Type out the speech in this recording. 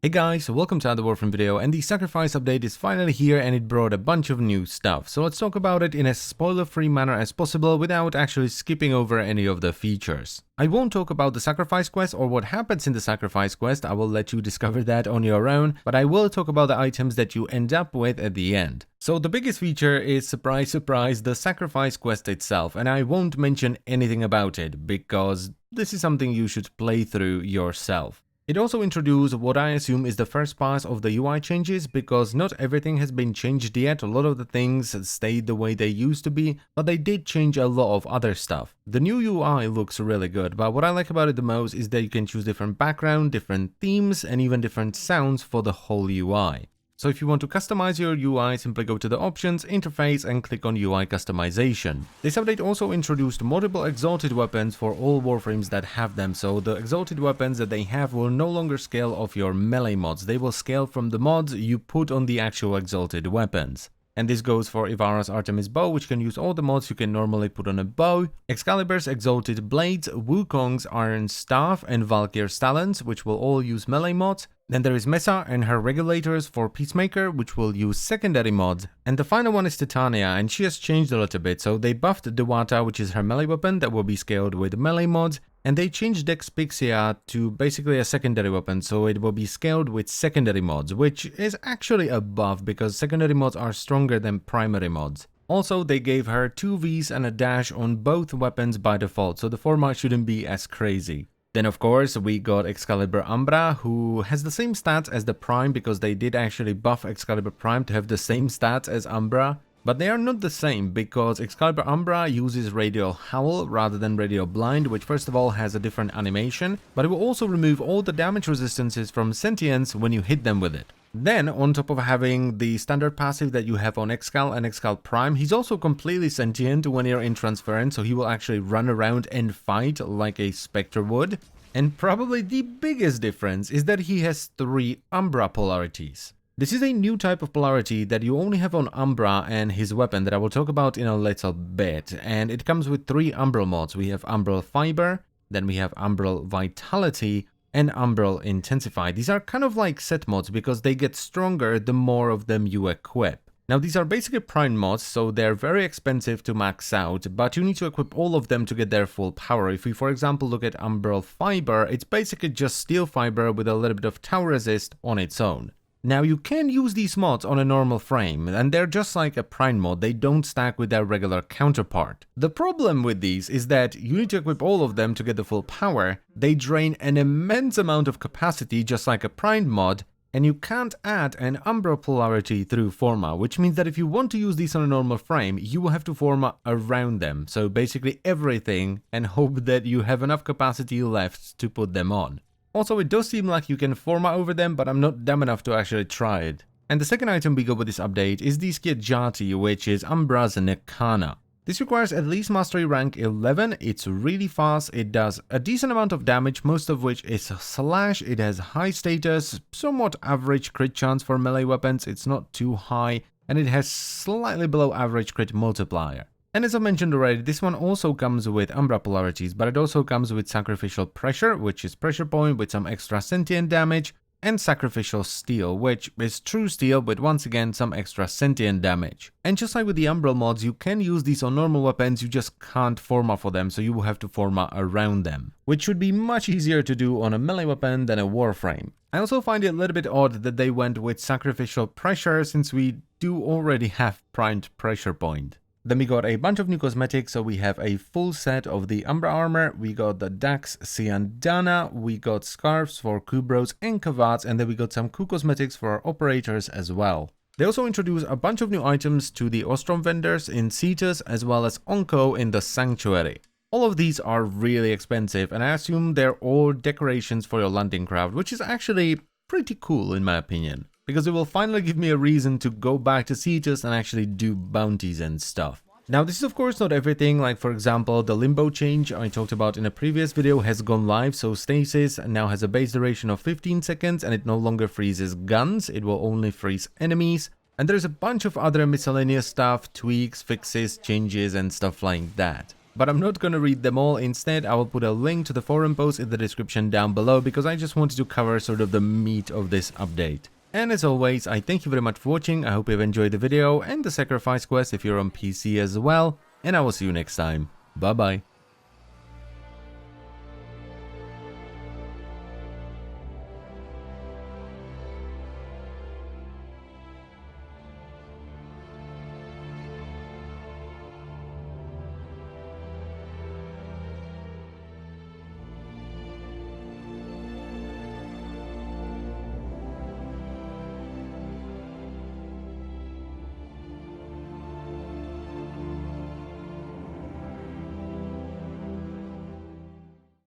Hey guys, welcome to another Warframe video, and the Sacrifice update is finally here and it brought a bunch of new stuff. So let's talk about it in as spoiler-free manner as possible without actually skipping over any of the features. I won't talk about the Sacrifice quest or what happens in the Sacrifice quest, I will let you discover that on your own, but I will talk about the items that you end up with at the end. So the biggest feature is, surprise surprise, the Sacrifice quest itself, and I won't mention anything about it because this is something you should play through yourself. It also introduced what I assume is the first pass of the UI changes, because not everything has been changed yet. A lot of the things stayed the way they used to be, but they did change a lot of other stuff. The new UI looks really good, but what I like about it the most is that you can choose different background, different themes, and even different sounds for the whole UI. So if you want to customize your UI, simply go to the options, interface, and click on UI customization. This update also introduced multiple exalted weapons for all Warframes that have them, so the exalted weapons that they have will no longer scale off your melee mods, they will scale from the mods you put on the actual exalted weapons. And this goes for Ivara's Artemis bow, which can use all the mods you can normally put on a bow, Excalibur's exalted blades, Wukong's iron staff, and Valkyr's talons, which will all use melee mods. Then there is Mesa and her regulators for Peacemaker, which will use secondary mods. And the final one is Titania, and she has changed a little bit. So they buffed Dewata, which is her melee weapon that will be scaled with melee mods. And they changed Dexpixia to basically a secondary weapon, so it will be scaled with secondary mods, which is actually a buff because secondary mods are stronger than primary mods. Also, they gave her 2 Vs and a dash on both weapons by default, so the format shouldn't be as crazy. Then of course we got Excalibur Umbra, who has the same stats as the Prime because they did actually buff Excalibur Prime to have the same stats as Umbra. But they are not the same because Excalibur Umbra uses Radial Howl rather than Radial Blind, which first of all has a different animation, but it will also remove all the damage resistances from sentients when you hit them with it. Then, on top of having the standard passive that you have on Excal and Excal Prime, he's also completely sentient when you're in Transference, so he will actually run around and fight like a Spectre would. And probably the biggest difference is that he has 3 Umbra Polarities. This is a new type of polarity that you only have on Umbra and his weapon that I will talk about in a little bit, and it comes with 3 Umbral mods. We have Umbral Fiber, then we have Umbral Vitality, and Umbral Intensify. These are kind of like set mods because they get stronger the more of them you equip. Now these are basically prime mods, so they're very expensive to max out, but you need to equip all of them to get their full power. If we for example look at Umbral Fiber, it's basically just steel fiber with a little bit of tower resist on its own. Now you can use these mods on a normal frame, and they're just like a prime mod, they don't stack with their regular counterpart. The problem with these is that you need to equip all of them to get the full power, they drain an immense amount of capacity just like a prime mod, and you can't add an Umbra Polarity through Forma, which means that if you want to use these on a normal frame, you will have to Forma around them, so basically everything, and hope that you have enough capacity left to put them on. Also, it does seem like you can Forma over them, but I'm not dumb enough to actually try it. And the second item we got with this update is the Skiajati, which is Umbra's Nekana. This requires at least Mastery rank 11, it's really fast, it does a decent amount of damage, most of which is slash, it has high status, somewhat average crit chance for melee weapons, it's not too high, and it has slightly below average crit multiplier. And as I mentioned already, this one also comes with Umbra Polarities, but it also comes with Sacrificial Pressure, which is pressure point with some extra sentient damage, and Sacrificial Steel, which is true steel with once again some extra sentient damage. And just like with the Umbral mods, you can use these on normal weapons, you just can't Forma for them, so you will have to Forma around them, which should be much easier to do on a melee weapon than a Warframe. I also find it a little bit odd that they went with Sacrificial Pressure since we do already have primed Pressure Point. Then we got a bunch of new cosmetics, so we have a full set of the Umbra armor, we got the Dax Siandana, we got scarves for Kubros and Kavats, and then we got some cool cosmetics for our operators as well. They also introduced a bunch of new items to the Ostrom vendors in Cetus as well as Onko in the Sanctuary. All of these are really expensive, and I assume they're all decorations for your landing craft, which is actually pretty cool in my opinion, because it will finally give me a reason to go back to Cetus and actually do bounties and stuff. Now this is of course not everything, like for example the limbo change I talked about in a previous video has gone live, so Stasis now has a base duration of 15 seconds and it no longer freezes guns, it will only freeze enemies. And there's a bunch of other miscellaneous stuff, tweaks, fixes, changes and stuff like that. but I'm not gonna read them all. Instead, I will put a link to the forum post in the description down below, because I just wanted to cover sort of the meat of this update. And as always, I thank you very much for watching. I hope you've enjoyed the video and the sacrifice quest if you're on PC as well, and I will see you next time. Bye bye.